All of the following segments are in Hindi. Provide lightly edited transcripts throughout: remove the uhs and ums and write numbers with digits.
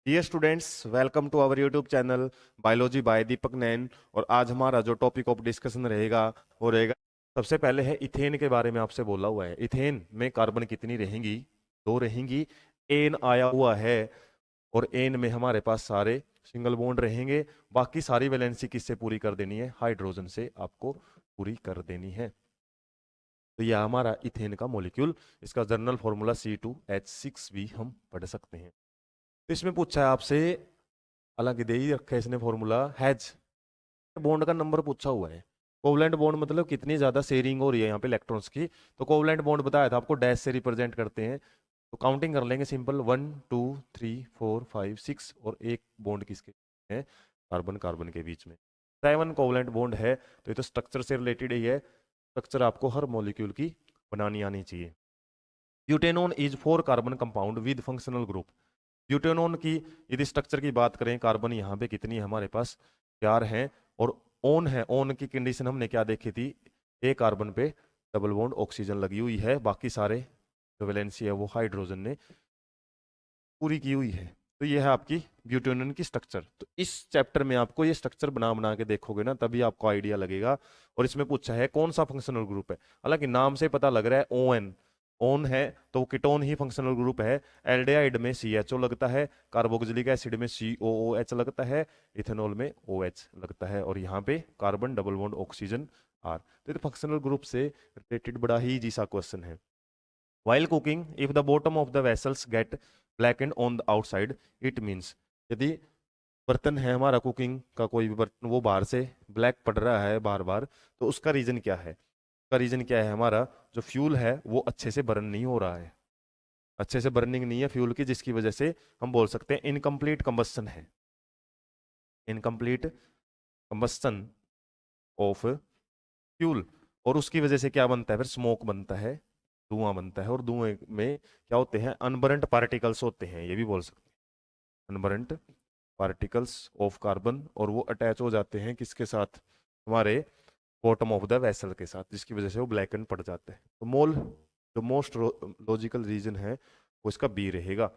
Dear students, welcome to our YouTube channel biology by Deepak Nain. और आज हमारा जो टॉपिक ऑफ डिस्कशन रहेगा वो रहेगा, सबसे पहले है इथेन के बारे में। आपसे बोला हुआ है इथेन में कार्बन कितनी रहेंगी? दो रहेंगी। एन आया हुआ है और एन में हमारे पास सारे सिंगल बॉन्ड रहेंगे। बाकी सारी वैलेंसी किससे पूरी कर देनी है? हाइड्रोजन से आपको पूरी कर देनी है। तो यह हमारा इथेन का मॉलिक्यूल, इसका जनरल फॉर्मूला C2H6 भी हम पढ़ सकते हैं। तो इसमें पूछा है आपसे, हालांकि दे ही रखा है इसने फॉर्मूला, हैज बॉन्ड का नंबर पूछा हुआ है। कोवलेंट बॉन्ड मतलब कितनी ज्यादा शेयरिंग हो रही है यहाँ पे इलेक्ट्रॉन्स की। तो कोवलेंट बॉन्ड बताया था आपको, डैश से रिप्रेजेंट करते हैं। तो काउंटिंग कर लेंगे सिंपल, 1 2 3 4 5 6, और एक बॉन्ड किसके है? कार्बन कार्बन के बीच में 7 कोवलेंट बॉन्ड है। तो ये तो स्ट्रक्चर से रिलेटेड ही है। स्ट्रक्चर आपको हर मॉलिक्यूल की बनानी आनी चाहिए। Butanone is 4 carbon compound with functional group. Butanone की यदि स्ट्रक्चर की बात करें, कार्बन यहाँ पे कितनी है हमारे पास? 4 हैं। और ओन है, ओन की कंडीशन हमने क्या देखी थी? एक कार्बन पे डबल बॉन्ड ऑक्सीजन लगी हुई है, बाकी सारे जो वैलेंसी है वो हाइड्रोजन ने पूरी की हुई है। तो ये है आपकी ब्यूटेनॉन की स्ट्रक्चर। तो इस चैप्टर में आपको ये स्ट्रक्चर बना बना के देखोगे ना, तभी आपको आइडिया लगेगा। और इसमें पूछा है कौन सा फंक्शनल ग्रुप है। हालांकि नाम से पता लग रहा है ON, ओन है तो कीटोन ही फंक्शनल ग्रुप है। एल्डिहाइड में CHO लगता है, कार्बोक्सिलिक एसिड में COOH लगता है, इथेनॉल में OH लगता है, और यहाँ पे carbon double bond oxygen R। तो ये फंक्शनल ग्रुप से रिलेटेड बड़ा ही इजी सा क्वेश्चन है। While cooking, if the bottom of the vessels get blackened on the outside, it means, यदि बर्तन है हमारा, कुकिंग का कोई भी बर्तन, वो बाहर से ब्लैक पड़ रहा है बार बार, तो उसका रीजन क्या है? उसका रीजन क्या है? हमारा जो फ्यूल है वो अच्छे से बर्न नहीं हो रहा है, अच्छे से बर्निंग नहीं है फ्यूल की, जिसकी वजह से हम बोल सकते हैं इनकम्प्लीट कंबस्शन है। Incomplete combustion of fuel. और उसकी वजह से क्या बनता है? फिर स्मोक बनता है, धुआं बनता है। और धुएं में क्या होते हैं? अनबरंट पार्टिकल्स होते हैं, ये भी बोल सकते हैं अनबरंट पार्टिकल्स ऑफ कार्बन। और वो अटैच हो जाते हैं किसके साथ? हमारे बॉटम ऑफ द वेसल के साथ, जिसकी वजह से वो ब्लैक एंड पड़ जाते हैं। तो मोल जो मोस्ट लॉजिकल रीजन है वो इसका बी रहेगा।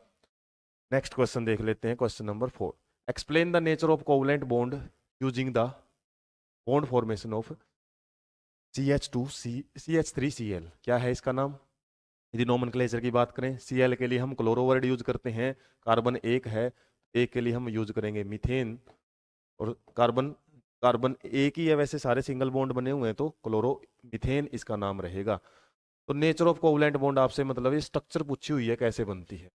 नेक्स्ट क्वेश्चन देख लेते हैं, question number 4। Explain the nature of covalent bond using the bond formation of CH2CH3Cl। क्या है इसका नाम? यदि नोमेनक्लेचर की बात करें, Cl के लिए हम क्लोरो वर्ड यूज करते हैं, कार्बन एक है, एक के लिए हम यूज करेंगे मीथेन। और कार्बन कार्बन एक ही है, वैसे सारे सिंगल बॉन्ड बने हुए हैं, तो क्लोरो मीथेन इसका नाम रहेगा। तो नेचर ऑफ कोवलेंट बॉन्ड आपसे मतलब ये स्ट्रक्चर पूछी हुई है, कैसे बनती है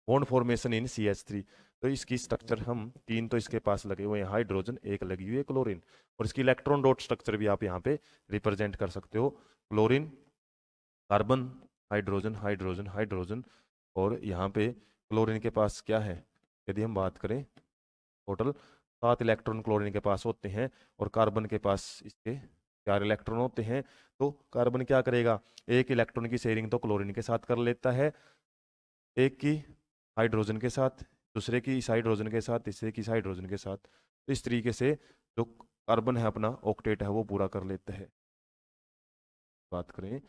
बॉन्ड फॉर्मेशन इन CH3। तो इसकी स्ट्रक्चर हम तीन तो इसके पास लगे हुए हैं हाइड्रोजन, एक लगी हुई है क्लोरीन। और इसकी इलेक्ट्रॉन डॉट स्ट्रक्चर भी आप यहाँ पे रिप्रेजेंट कर सकते हो। Chlorine, carbon, hydrogen, hydrogen, hydrogen. और यहाँ पे क्लोरीन के पास क्या है? यदि हम बात करें, टोटल 7 इलेक्ट्रॉन क्लोरीन के पास होते हैं, और कार्बन के पास इसके 4 इलेक्ट्रॉन होते हैं। तो कार्बन क्या करेगा? एक इलेक्ट्रॉन की शेयरिंग तो क्लोरीन के साथ कर लेता है, एक की हाइड्रोजन के साथ, दूसरे की इस हाइड्रोजन के साथ, तीसरे की इस हाइड्रोजन के साथ। तो इस तरीके से जो कार्बन है अपना ऑक्टेट है वो पूरा कर लेता है। बात करें,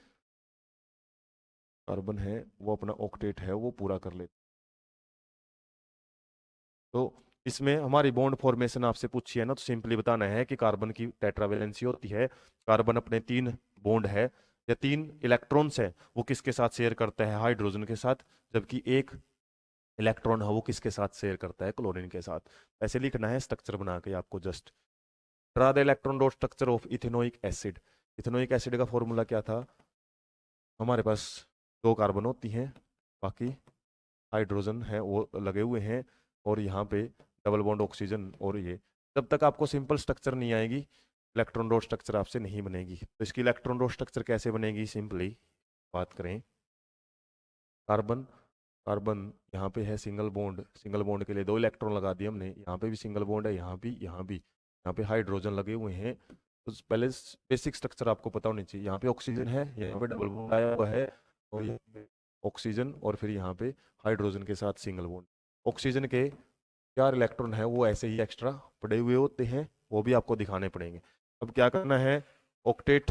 कार्बन है वो अपना ऑक्टेट है वो पूरा कर लेता है। तो इसमें हमारी बॉन्ड फॉर्मेशन आपसे पूछी है ना, तो सिंपली बताना है कि कार्बन की टेट्रावेलेंसी होती है। कार्बन अपने 3 बॉन्ड है या 3 इलेक्ट्रॉन्स है वो किसके साथ शेयर करता है? हाइड्रोजन के साथ। जबकि एक इलेक्ट्रॉन है वो किसके साथ शेयर करता है? क्लोरीन के साथ। ऐसे लिखना है स्ट्रक्चर बना के आपको just. Draw the electron dot structure of ethanoic acid. Ethanoic acid का फॉर्मूला क्या था? हमारे पास 2 कार्बन होती हैं, बाकी हाइड्रोजन है वो लगे हुए हैं, और यहाँ पे डबल बॉन्ड ऑक्सीजन। और ये जब तक आपको सिंपल स्ट्रक्चर नहीं आएगी, इलेक्ट्रॉन डॉट स्ट्रक्चर आपसे नहीं बनेगी। तो इसकी इलेक्ट्रॉन डॉट स्ट्रक्चर कैसे बनेगी? सिंपली बात करें, कार्बन कार्बन यहाँ पे है सिंगल बॉन्ड, सिंगल बॉन्ड के लिए 2 इलेक्ट्रॉन लगा दिए हमने, यहाँ पे भी सिंगल बॉन्ड है, यहाँ भी, यहाँ भी, यहाँ पे हाइड्रोजन लगे हुए हैं। तो पहले बेसिक स्ट्रक्चर आपको पता होनी चाहिए। यहाँ पे ऑक्सीजन है, यहाँ पे डबल बॉन्ड आया हुआ है, और यहाँ पे ऑक्सीजन, और फिर यहाँ पे हाइड्रोजन के साथ सिंगल बॉन्ड। ऑक्सीजन के 4 इलेक्ट्रॉन है वो ऐसे ही एक्स्ट्रा पड़े हुए होते हैं, वो भी आपको दिखाने पड़ेंगे। अब क्या करना है? ऑक्टेट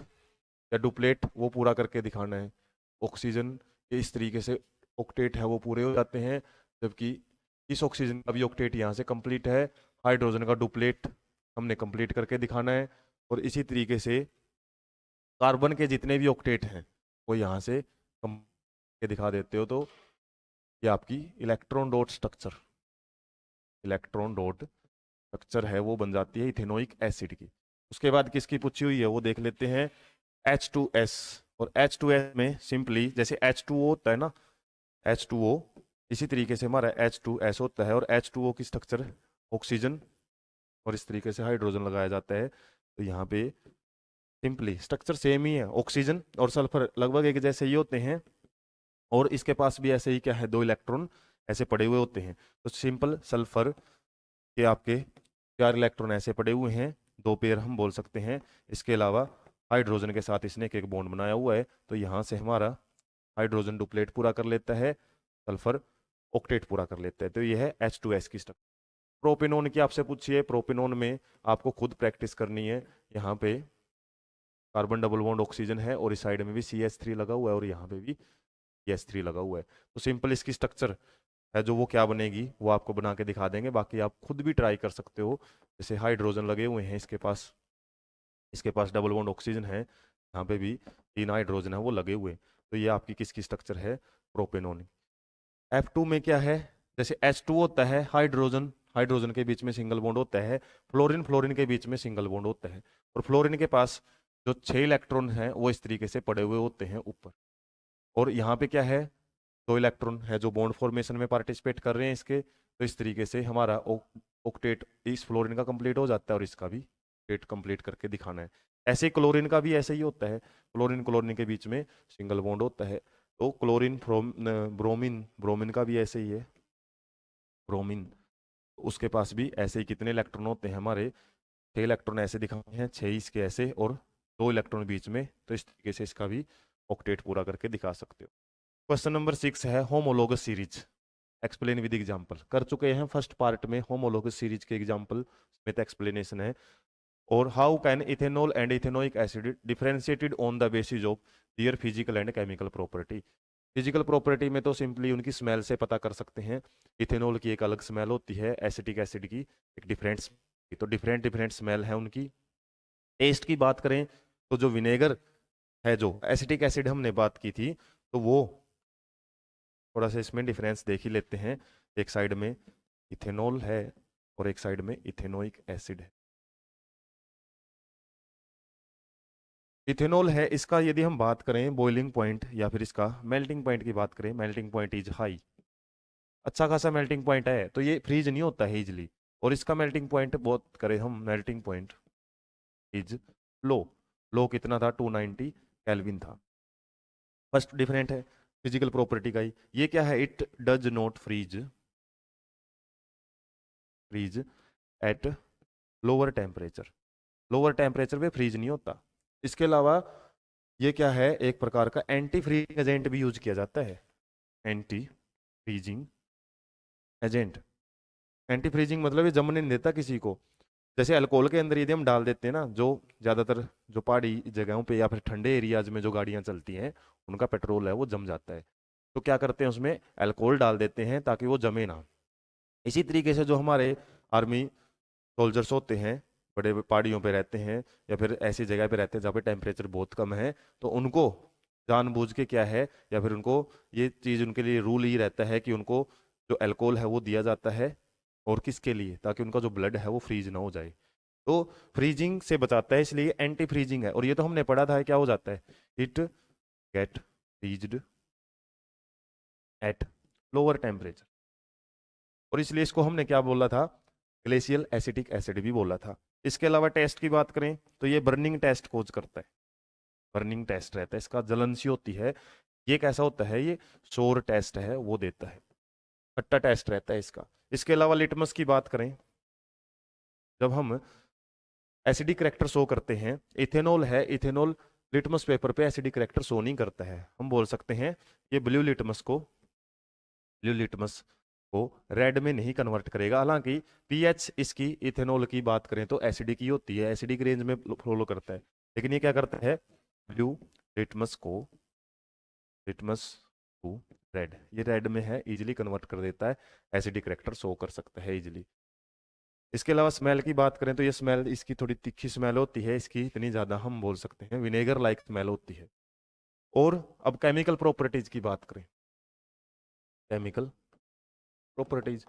या डुप्लेट वो पूरा करके दिखाना है। ऑक्सीजन के इस तरीके से ऑक्टेट है वो पूरे हो जाते हैं, जबकि इस ऑक्सीजन का भी ऑक्टेट यहाँ से कंप्लीट है, हाइड्रोजन का डुप्लेट हमने कंप्लीट करके दिखाना है, और इसी तरीके से कार्बन के जितने भी ऑक्टेट हैं वो यहाँ से कम के दिखा देते हो, तो ये आपकी electron dot structure, electron dot structure है वो बन जाती है इथेनोइक एसिड की। उसके बाद किसकी पूछी हुई है वो देख लेते हैं, H2S। और H2S में सिंपली जैसे H2O होता है ना, H2O, इसी तरीके से हमारा H2S होता है, और H2O की स्ट्रक्चर ऑक्सीजन और इस तरीके से हाइड्रोजन लगाया जाता है। तो यहाँ पे सिंपली स्ट्रक्चर सेम ही है, ऑक्सीजन और सल्फर लगभग एक जैसे ही होते हैं, और इसके पास भी ऐसे ही क्या है, 2 इलेक्ट्रॉन ऐसे पड़े हुए होते हैं। तो सिंपल सल्फर के आपके 4 इलेक्ट्रॉन ऐसे पड़े हुए हैं, 2 पेयर हम बोल सकते हैं। इसके अलावा हाइड्रोजन के साथ इसने एक बॉन्ड बनाया हुआ है, तो यहाँ से हमारा हाइड्रोजन डुप्लेट पूरा कर लेता है, सल्फर ऑक्टेट पूरा कर लेता है। तो ये है H2S की स्ट्रक्चर। प्रोपेनॉन की आपसे पूछिए, प्रोपेनॉन में आपको खुद प्रैक्टिस करनी है। यहाँ पे कार्बन डबल बॉन्ड ऑक्सीजन है, और इस साइड में भी CH3 लगा हुआ है, और यहाँ पे भी CH3 लगा हुआ है। तो सिंपल इसकी स्ट्रक्चर है जो वो क्या बनेगी वो आपको बना के दिखा देंगे, बाकी आप खुद भी ट्राई कर सकते हो। जैसे हाइड्रोजन लगे हुए हैं इसके पास डबल बॉन्ड ऑक्सीजन है, यहाँ पे भी 3 हाइड्रोजन है वो लगे हुए। तो ये आपकी किसकी स्ट्रक्चर है, प्रोपेनॉन। F2 में क्या है, जैसे H2 होता है, हाइड्रोजन हाइड्रोजन के बीच में सिंगल बॉन्ड होता है, फ्लोरीन फ्लोरीन के बीच में सिंगल बॉन्ड होता है, और फ्लोरीन के पास जो 6 इलेक्ट्रॉन हैं वो इस तरीके से पड़े हुए होते हैं ऊपर। और यहाँ पे क्या है, 2 इलेक्ट्रॉन है जो बॉन्ड फॉर्मेशन में पार्टिसिपेट कर रहे हैं इसके। तो इस तरीके से हमारा ऑक्टेट इस फ्लोरीन का कंप्लीट हो जाता है, और इसका भी ऑक्टेट कंप्लीट करके दिखाना है। ऐसे ही क्लोरीन का भी ऐसे ही होता है, क्लोरीन क्लोरीन के बीच में सिंगल बॉन्ड होता है। तो क्लोरीन ब्रोमीन ब्रोमीन का भी ऐसे ही है, ब्रोमीन उसके पास भी ऐसे ही कितने इलेक्ट्रॉन होते हैं हमारे, 6 इलेक्ट्रॉन ऐसे दिखाए हैं, 6 इसके ऐसे और 2 इलेक्ट्रॉन बीच में। तो इस तरीके से इसका भी ऑक्टेट पूरा करके दिखा सकते हो। क्वेश्चन नंबर 6 है homologous series, explain with example. कर चुके हैं फर्स्ट पार्ट में होमोलोगस सीरीज के एग्जांपल विद एक्सप्लेनेशन है। और how can ethanol and ethanoic acid differentiated on the basis of their physical and chemical property. Physical property में तो सिंपली उनकी स्मेल से पता कर सकते हैं। इथेनॉल की एक अलग स्मेल होती है, एसिटिक एसिड की एक डिफरेंट, तो डिफरेंट डिफरेंट स्मेल है उनकी। टेस्ट की बात करें तो जो विनेगर है, जो एसिटिक एसिड हमने बात की थी, तो वो थोड़ा सा इसमें डिफरेंस देख ही लेते हैं। एक साइड में इथेनॉल है और एक साइड में इथेनोइक एसिड है। इथेनॉल है, इसका यदि हम बात करें बॉइलिंग पॉइंट या फिर इसका मेल्टिंग पॉइंट की बात करें, मेल्टिंग पॉइंट इज हाई, अच्छा खासा मेल्टिंग पॉइंट है, तो ये फ्रीज नहीं होता है इजिली। और इसका मेल्टिंग पॉइंट बहुत करें हम, मेल्टिंग पॉइंट इज लो। लो कितना था, 290 केल्विन था। फर्स्ट डिफरेंट है फिजिकल प्रॉपर्टी का ही। ये क्या है, it does not freeze freeze at lower temperature, lower temperature पे फ्रीज नहीं होता। इसके अलावा ये क्या है, एक प्रकार का एंटी फ्रीजिंग एजेंट भी यूज किया जाता है, anti freezing agent. Anti freezing मतलब ये जमने नहीं देता किसी को। जैसे अल्कोहल के अंदर यदि हम डाल देते हैं ना, जो ज़्यादातर जो पहाड़ी जगहों पे या फिर ठंडे एरियाज में जो गाड़ियां चलती हैं उनका पेट्रोल है वो जम जाता है, तो क्या करते हैं उसमें अल्कोहल डाल देते हैं ताकि वो जमे ना। इसी तरीके से जो हमारे आर्मी सोल्जर्स होते हैं, बड़े पहाड़ियों पे रहते हैं या फिर ऐसी जगह पे रहते हैं जहाँ पे टेम्परेचर बहुत कम है, तो उनको जानबूझ के क्या है, या फिर उनको ये चीज़ उनके लिए रूल ही रहता है कि उनको जो अल्कोहल है वो दिया जाता है। और किसके लिए, ताकि उनका जो ब्लड है वो फ्रीज ना हो जाए। तो फ्रीजिंग से बचाता है, इसलिए एंटी फ्रीजिंग है। और ये तो हमने पढ़ा था क्या हो जाता है, it get freezed at lower temperature. और इसलिए इसको हमने क्या बोला था, ग्लेशियल एसिटिक एसिड भी बोला था। इसके अलावा टेस्ट की बात करें तो ये बर्निंग टेस्ट कोज करता है, बर्निंग टेस्ट रहता है इसका, जलन सी होती है। ये कैसा होता है, ये शोर टेस्ट है वो देता है, खट्टा टेस्ट रहता है इसका। इसके अलावा लिटमस की बात करें, जब हम एसिडिक करेक्टर शो करते हैं, इथेनॉल है, इथेनॉल लिटमस पेपर पे एसिडिक करेक्टर शो नहीं करता है, हम बोल सकते हैं ये ब्लू लिटमस को रेड में नहीं कन्वर्ट करेगा। हालांकि पीएच इसकी इथेनॉल की बात करें तो एसिडिक ही होती है, एसिडिक रेंज में फॉलो करता है, लेकिन ये क्या करता है, ब्लू लिटमस टू रेड, ये रेड में है, इजीली कन्वर्ट कर देता है, एसिडिक करेक्टर शो कर सकता है इजीली। इसके अलावा स्मेल की बात करें तो ये स्मेल, इसकी थोड़ी तीखी स्मेल होती है, इसकी इतनी ज़्यादा हम बोल सकते हैं विनेगर लाइक स्मेल होती है। और अब केमिकल प्रॉपर्टीज की बात करें, केमिकल प्रॉपर्टीज,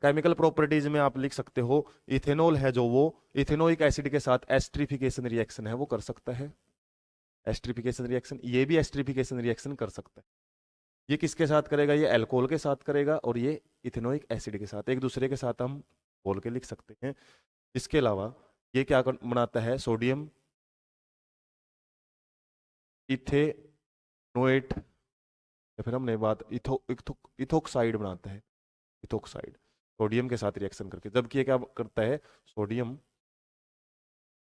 केमिकल प्रॉपर्टीज में आप लिख सकते हो इथेनॉल है जो वो इथेनोइक एसिड के साथ एस्ट्रिफिकेशन रिएक्शन है वो कर सकता है, एस्ट्रिफिकेशन रिएक्शन, ये भी एस्ट्रिफिकेशन रिएक्शन कर सकता है। ये किसके साथ करेगा, ये अल्कोहल के साथ करेगा और ये इथेनोइक एसिड के साथ, एक दूसरे के साथ हम बोल के लिख सकते हैं। इसके अलावा ये क्या बनाता है, सोडियम इथेनोएट, या फिर हमने बात इथोक्साइड बनाता है, इथोक्साइड सोडियम के साथ रिएक्शन करके, जबकि ये क्या करता है, सोडियम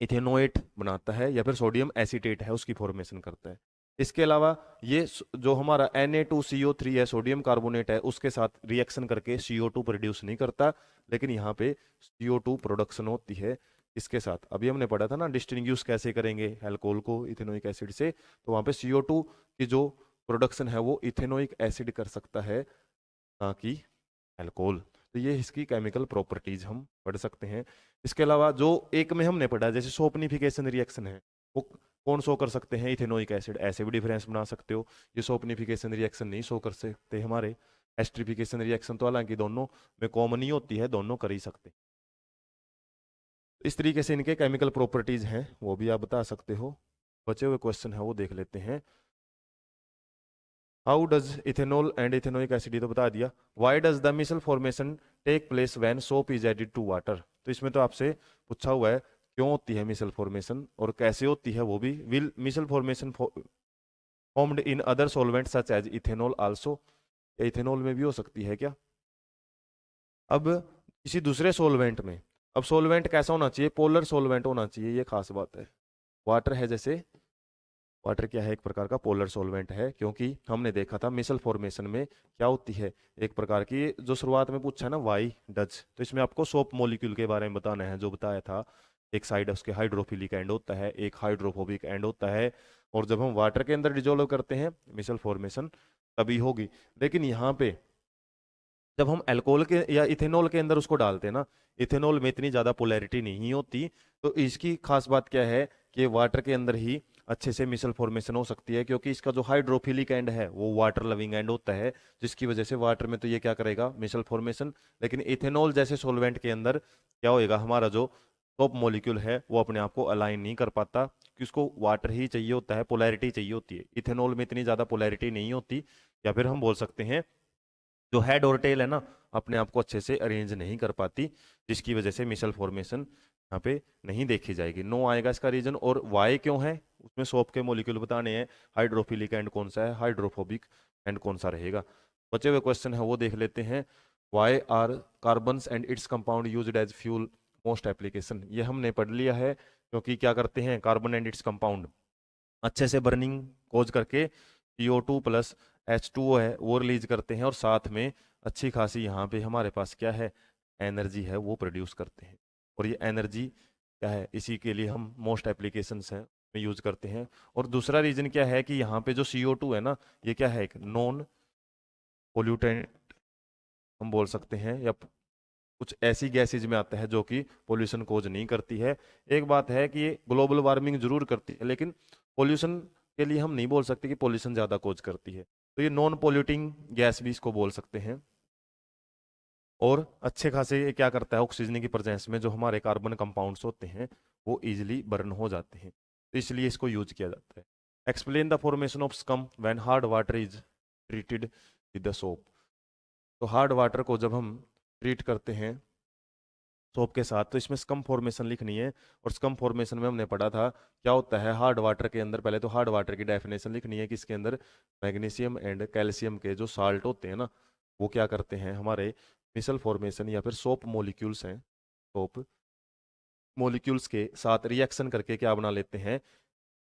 इथेनोएट बनाता है या फिर सोडियम एसीटेट है उसकी फॉर्मेशन करता है। इसके अलावा ये जो हमारा Na2CO3 है, सोडियम कार्बोनेट है, उसके साथ रिएक्शन करके CO2 प्रोड्यूस नहीं करता, लेकिन यहाँ पे CO2 प्रोडक्शन होती है इसके साथ। अभी हमने पढ़ा था ना डिस्टिंग्विश कैसे करेंगे अल्कोहल को इथेनोइक एसिड से, तो वहाँ पे CO2 की जो प्रोडक्शन है वो इथेनोइक एसिड कर सकता है, ना कि अल्कोहल। तो ये इसकी केमिकल प्रॉपर्टीज हम पढ़ सकते हैं। इसके अलावा जो एक में हमने पढ़ा जैसे सोपनिफिकेशन रिएक्शन है, वो कौन शो कर सकते हैं, इथेनोइक एसिड, ऐसे भी डिफरेंस बना सकते हो। ये सोपनिफिकेशन रिएक्शन नहीं शो कर सकते हमारे, एस्ट्रिफिकेशन रिएक्शन तो हालांकि दोनों में कॉमन ही होती है, दोनों कर ही सकते। इस तरीके से इनके केमिकल प्रॉपर्टीज हैं, वो भी आप बता सकते हो। बचे हुए क्वेश्चन है वो देख लेते हैं। How does ethanol and ethanoic acid तो बता दिया। Why does the micelle formation take place when soap is added to water, तो इसमें तो आपसे पूछा हुआ है क्यों होती है मिसल फॉर्मेशन और कैसे होती है वो भी। Will micelle formation formed in other solvent such as ethanol also, ethanol में भी हो सकती है क्या। अब किसी दूसरे सॉल्वेंट में, अब सॉल्वेंट कैसा होना चाहिए, पोलर सॉल्वेंट होना चाहिए, ये खास बात है। वाटर है जैसे, वाटर क्या है, एक प्रकार का पोलर सॉल्वेंट है, क्योंकि हमने देखा था मिसल फॉर्मेशन में क्या होती है, एक प्रकार की जो शुरुआत में पूछा है ना वाई डज, तो इसमें आपको सोप मॉलिक्यूल के बारे में बताना है, जो बताया था एक साइड उसके हाइड्रोफिलिक एंड होता है, एक हाइड्रोफोबिक एंड होता है, और जब हम वाटर के अंदर डिजोल्व करते हैं मिसल फॉर्मेशन तभी होगी। लेकिन यहाँ पे जब हम अल्कोहल के या इथेनॉल के अंदर उसको डालते हैं ना, इथेनॉल में इतनी ज़्यादा पोलैरिटी नहीं होती, तो इसकी खास बात क्या है कि वाटर के अंदर ही अच्छे से मिसल फॉर्मेशन हो सकती है, क्योंकि इसका जो हाइड्रोफिलिक एंड है वो वाटर लविंग एंड होता है, जिसकी वजह से वाटर में तो ये क्या करेगा मिसल फॉर्मेशन। लेकिन इथेनॉल जैसे सॉल्वेंट के अंदर क्या होएगा, हमारा जो टॉप मॉलिक्यूल है वो अपने आप को अलाइन नहीं कर पाता, क्योंकि उसको वाटर ही चाहिए होता है, पोलैरिटी चाहिए होती है, इथेनॉल में इतनी ज़्यादा पोलैरिटी नहीं होती। या फिर हम बोल सकते हैं जो हेड और टेल है ना अपने आप को अच्छे से अरेंज नहीं कर पाती, जिसकी वजह से मिसल फॉर्मेशन यहाँ पे नहीं देखी जाएगी। नो आएगा इसका रीजन। और वाई क्यों है, उसमें सोप के मॉलिक्यूल बताने हैं, हाइड्रोफिलिक एंड कौन सा है, हाइड्रोफोबिक एंड कौन सा रहेगा। बचे हुए क्वेश्चन है वो देख लेते हैं। Why are carbons and its compound used as fuel most application, ये हमने पढ़ लिया है, क्योंकि क्या करते हैं कार्बन एंड इट्स कंपाउंड अच्छे से बर्निंग कोज करके CO2 प्लस H2O है वो रिलीज करते हैं, और साथ में अच्छी खासी यहाँ पे हमारे पास क्या है एनर्जी है वो प्रोड्यूस करते हैं। और ये एनर्जी क्या है, इसी के लिए हम मोस्ट एप्लीकेशंस हैं में यूज करते हैं। और दूसरा रीजन क्या है कि यहाँ पे जो CO2 है ना, ये क्या है एक नॉन पोल्यूटेंट हम बोल सकते हैं, या कुछ ऐसी गैसेज में आता है जो कि पोल्यूशन कोज नहीं करती है। एक बात है कि ये ग्लोबल वार्मिंग जरूर करती है, लेकिन पोल्यूशन के लिए हम नहीं बोल सकते कि पोल्यूशन ज़्यादा कोज करती है, तो ये नॉन पोल्यूटिंग गैस भी इसको बोल सकते हैं। और अच्छे खासे ये क्या करता है, ऑक्सीजन की प्रेजेंस में जो हमारे कार्बन कंपाउंड्स होते हैं वो इजिली बर्न हो जाते हैं, तो इसलिए इसको यूज किया जाता है। Explain the formation of scum when hard water is treated with the soap, तो हार्ड वाटर को जब हम ट्रीट करते हैं सोप के साथ तो इसमें स्कम फॉर्मेशन लिखनी है। और स्कम फॉर्मेशन में हमने पढ़ा था क्या होता है हार्ड वाटर के अंदर, पहले तो हार्ड वाटर की डेफिनेशन लिखनी है कि इसके अंदर मैग्नीशियम एंड कैल्शियम के जो साल्ट होते हैं ना, वो क्या करते हैं हमारे मिसल फॉर्मेशन या फिर सोप मॉलिक्यूल्स हैं, सोप मॉलिक्यूल्स के साथ रिएक्शन करके क्या बना लेते हैं,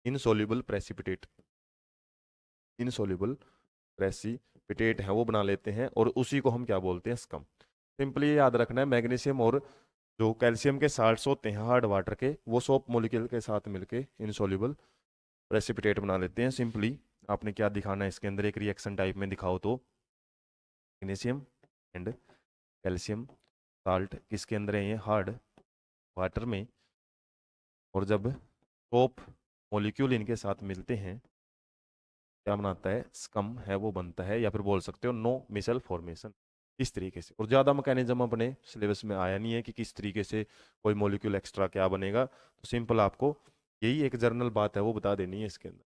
इनसोल्यूबल प्रेसिपिटेट, इनसोल्यूबल प्रेसिपिटेट है वो बना लेते हैं, और उसी को हम क्या बोलते हैं स्कम। सिंपली याद रखना है मैग्नीशियम और जो कैल्शियम के साल्ट्स होते हैं हार्ड वाटर के, वो सोप मॉलिक्यूल के साथ मिलके इनसोल्यूबल प्रेसिपिटेट बना लेते हैं। सिंपली आपने क्या दिखाना है इसके अंदर, एक रिएक्शन टाइप में दिखाओ तो मैग्नीशियम एंड कैल्शियम साल्ट किसके अंदर है, ये हार्ड वाटर में, और जब सोप मॉलिक्यूल इनके साथ मिलते हैं क्या बनाता है, स्कम है वो बनता है, या फिर बोल सकते हो नो मिसल फॉर्मेशन, इस तरीके से। और ज़्यादा मैकेनिज्म अपने सिलेबस में आया नहीं है कि किस तरीके से कोई मॉलिक्यूल एक्स्ट्रा क्या बनेगा, तो सिंपल आपको यही एक जर्नल बात है वो बता देनी है इसके अंदर।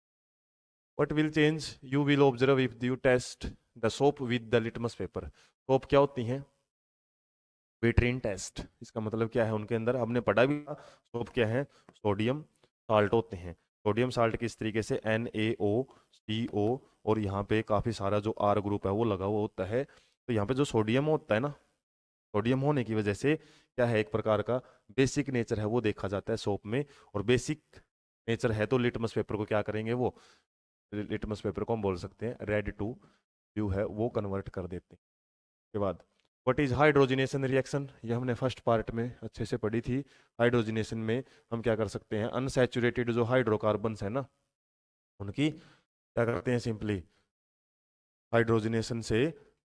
What will change? You will observe if you test the soap with the litmus paper. Soap क्या होती हैं, विट्रीन टेस्ट, इसका मतलब क्या है, उनके अंदर हमने पढ़ा भी था सोप क्या है, सोडियम साल्ट होते हैं। सोडियम साल्ट किस तरीके से NaOCO, और यहाँ पे काफ़ी सारा जो R ग्रुप है वो लगा हुआ होता है। तो यहाँ पे जो सोडियम होता है ना, सोडियम होने की वजह से क्या है, एक प्रकार का बेसिक नेचर है वो देखा जाता है सोप में, और बेसिक नेचर है तो लिटमस पेपर को क्या करेंगे, वो लिटमस पेपर को हम बोल सकते हैं रेड टू ब्लू है वो कन्वर्ट कर देते हैं। के बाद व्हाट इज हाइड्रोजिनेशन रिएक्शन, ये हमने फर्स्ट पार्ट में अच्छे से पढ़ी थी। हाइड्रोजिनेशन में हम क्या कर सकते हैं, अनसैचुरेटेड जो हाइड्रोकार्बन्स है ना, उनकी क्या करते हैं, सिंपली हाइड्रोजिनेशन से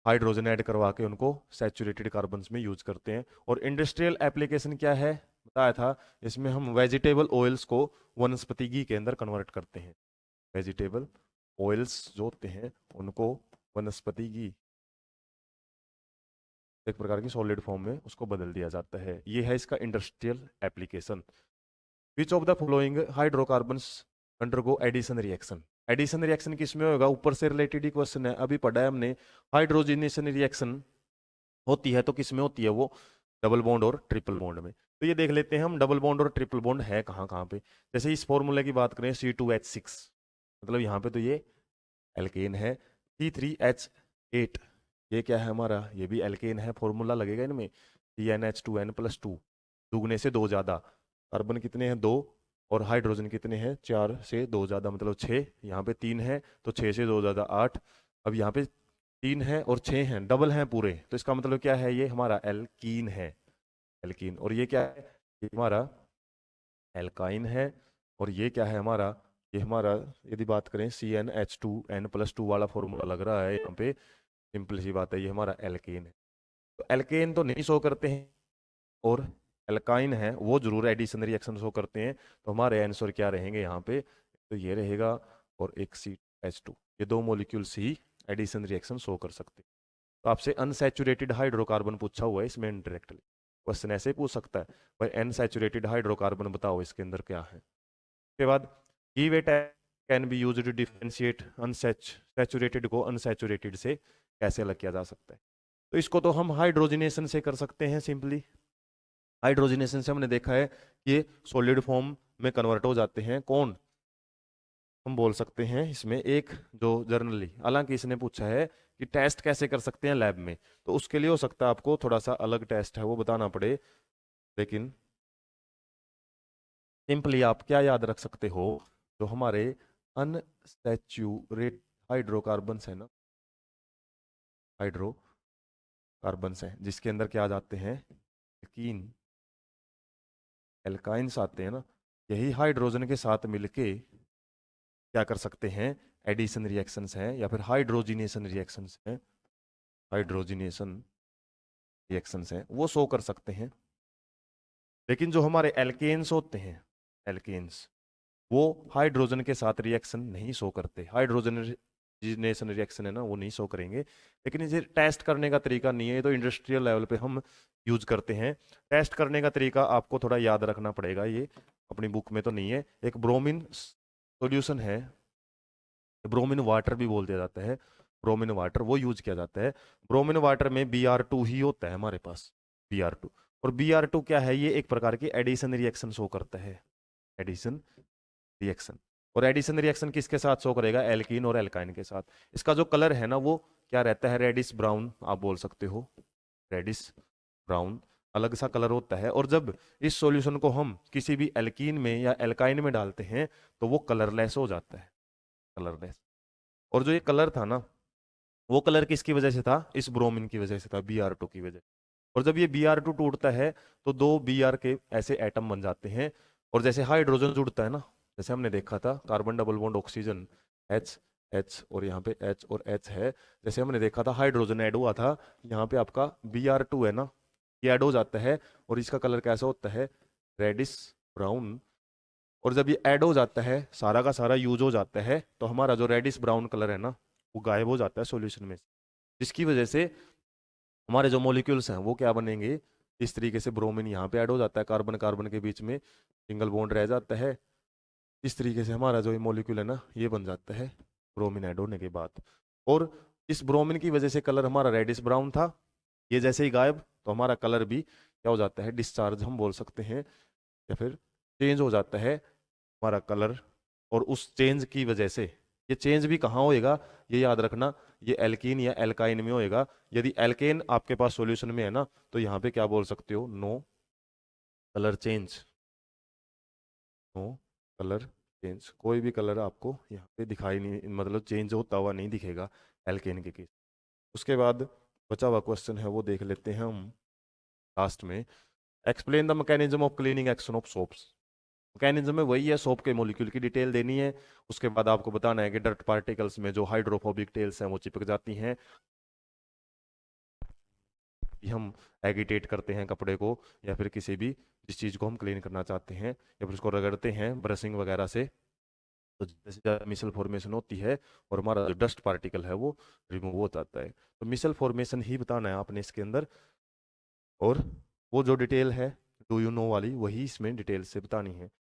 हाइड्रोजन ऐड करवा के उनको सैचुरेटेड कार्बन्स में यूज करते हैं। और इंडस्ट्रियल एप्लीकेशन क्या है बताया था, इसमें हम वेजिटेबल ऑयल्स को वनस्पति घी के अंदर कन्वर्ट करते हैं। वेजिटेबल ऑयल्स जो होते हैं उनको वनस्पति घी एक प्रकार की सॉलिड फॉर्म में उसको बदल दिया जाता है। ये है इसका industrial application. Which of the following hydrocarbons undergo addition reaction, addition reaction किस में होगा, ऊपर से रिलेटेड ही क्वेश्चन है, अभी पढ़ा है हमने। हाइड्रोजनेशन रिएक्शन होती है तो किस में होती है, वो डबल बॉन्ड और ट्रिपल बॉन्ड में। तो ये देख लेते हैं हम डबल बॉन्ड और ट्रिपल बॉन्ड है कहाँ कहाँ पे। जैसे इस फॉर्मूले की बात करें C2H6, मतलब यहाँ पे तो ये एल्केन है। C3H8 ये क्या है हमारा, ये भी एल्केन है, फॉर्मूला लगेगा इनमें CnH2n+2, दुगने से दो ज़्यादा, कार्बन कितने हैं 2, और हाइड्रोजन कितने हैं 4 से 2 ज़्यादा मतलब 6, यहाँ पे 3 है तो 6 से 2 ज़्यादा 8, अब यहाँ पे 3 है और 6 हैं, डबल हैं पूरे, तो इसका मतलब क्या है, ये हमारा एल्कीन है, एल्कीन। और ये क्या है, ये हमारा एल्काइन है, और ये क्या है हमारा, ये हमारा यदि बात करें CnH2n+2 वाला फॉर्मूला लग रहा है यहाँ पे, सिंपल सी बात है ये हमारा एल्केन है। तो एल्केन तो नहीं शो करते हैं, और एल्काइन है वो जरूर एडिशन रिएक्शन शो करते हैं। तो हमारे आंसर क्या रहेंगे यहाँ पे, तो ये रहेगा, और एक CH2, ये दो मॉलिक्यूल्स ही एडिशन रिएक्शन शो कर सकते हैं। तो आपसे अनसैचुरेटेड हाइड्रोकार्बन पूछा हुआ है इसमें डायरेक्टली, क्वेश्चन ऐसे ही पूछ सकता है भाई अनसैचुरेटेड हाइड्रोकार्बन बताओ इसके अंदर क्या है। उसके बाद give it can be used to differentiate unsaturated को अनसैचुरेटेड से कैसे अलग किया जा सकता है। तो इसको तो हम हाइड्रोजिनेशन से कर सकते हैं सिंपली। हाइड्रोजिनेशन से हमने देखा है कि ये सॉलिड फॉर्म में कन्वर्ट हो जाते हैं, कौन, हम बोल सकते हैं इसमें एक जो जर्नली, हालांकि इसने पूछा है कि टेस्ट कैसे कर सकते हैं लैब में, तो उसके लिए हो सकता है आपको थोड़ा सा अलग टेस्ट है वो बताना पड़े, लेकिन सिंपली आप क्या याद रख सकते हो, जो हमारे अनसैचुरेट हाइड्रोकार्बन्स है ना, हाइड्रोकार्बन्स है जिसके अंदर क्या आ जाते हैं, एल्कीन एल्काइंस आते हैं ना, यही हाइड्रोजन के साथ मिलके क्या कर सकते हैं, एडिशन रिएक्शंस हैं या फिर हाइड्रोजिनेशन रिएक्शंस हैं, हाइड्रोजिनेशन रिएक्शंस हैं वो शो कर सकते हैं। लेकिन जो हमारे एल्केन्स होते हैं, एल्केन्स वो हाइड्रोजन के साथ रिएक्शन नहीं शो करते, हाइड्रोजनेशन रिएक्शन है ना वो नहीं शो करेंगे। लेकिन इसे टेस्ट करने का तरीका नहीं है, ये तो इंडस्ट्रियल लेवल पे हम यूज करते हैं। टेस्ट करने का तरीका आपको थोड़ा याद रखना पड़ेगा, ये अपनी बुक में तो नहीं है। एक ब्रोमीन सॉल्यूशन है, ब्रोमीन वाटर भी बोल दिया जाता है, ब्रोमीन वाटर वो यूज किया जाता है। ब्रोमीन वाटर में Br2 ही होता है हमारे पास, Br2। और Br2 क्या है, ये एक प्रकार की एडिशन रिएक्शन शो करता है, एडिशन रिएक्शन। और एडिशन रिएक्शन किसके साथ शो करेगा, एल्कीन और एल्काइन के साथ। इसका जो कलर है ना वो क्या रहता है, रेडिश ब्राउन आप बोल सकते हो, रेडिश ब्राउन अलग सा कलर होता है। और जब इस सॉल्यूशन को हम किसी भी एल्कीन में या एल्काइन में डालते हैं तो वो कलरलेस हो जाता है, कलरलेस। और जो ये कलर था ना, वो कलर किसकी वजह से था, इस ब्रोमीन की वजह से था, Br2 की वजह। और जब ये Br2 टूटता है तो दो Br के ऐसे एटम बन जाते हैं, और जैसे हाइड्रोजन जुड़ता है ना, जैसे हमने देखा था carbon double bond oxygen H H और यहाँ पे H और H है। जैसे हमने देखा था हाइड्रोजन ऐड हुआ था, यहाँ पे आपका Br2 है ना, ये ऐड हो जाता है और इसका कलर कैसा होता है, रेडिश ब्राउन। और जब ये ऐड हो जाता है, सारा का सारा यूज हो जाता है, तो हमारा जो रेडिश ब्राउन कलर है ना, वो गायब हो जाता है सॉल्यूशन में से, जिसकी वजह से हमारे जो मॉलिक्यूल्स हैं वो क्या बनेंगे, इस तरीके से ब्रोमीन यहाँ पे ऐड हो जाता है, कार्बन कार्बन के बीच में सिंगल बॉन्ड रह जाता है। इस तरीके से हमारा जो ये मॉलिक्यूल है ना, ये बन जाता है ब्रोमीन ऐड होने के बाद। और इस ब्रोमीन की वजह से कलर हमारा रेडिश ब्राउन था, ये जैसे ही गायब, तो हमारा कलर भी क्या हो जाता है, डिस्चार्ज हम बोल सकते हैं, या फिर चेंज हो जाता है हमारा कलर। और उस चेंज की वजह से, ये चेंज भी कहाँ होएगा, ये याद रखना, ये एल्कीन या एल्काइन में होएगा। यदि एल्केन आपके पास सॉल्यूशन में है ना, तो यहाँ पे क्या बोल सकते हो, no colour change, no colour change, कोई भी कलर आपको यहाँ पे दिखाई नहीं, मतलब चेंज होता हुआ नहीं दिखेगा एल्केन के केस। उसके बाद बचा हुआ क्वेश्चन है वो देख लेते हैं हम लास्ट में। Explain the mechanism of cleaning action of soaps. Mechanism में वही है, सोप के मॉलिक्यूल की डिटेल देनी है। उसके बाद आपको बताना है कि डर्ट पार्टिकल्स में जो हाइड्रोफोबिक टेल्स हैं वो चिपक जाती हैं। कि हम एगिटेट करते हैं कपड़े को, या फिर किसी भी जिस चीज़ को हम क्लीन करना चाहते हैं, या फिर उसको रगड़ते हैं ब्रशिंग वगैरह से, तो जैसे ज़्यादा मिसल फॉर्मेशन होती है और हमारा जो डस्ट पार्टिकल है वो रिमूव हो जाता है। तो मिसल फॉर्मेशन ही बताना है आपने इसके अंदर, और वो जो डिटेल है डू यू नो वाली, वही इसमें डिटेल से बतानी है।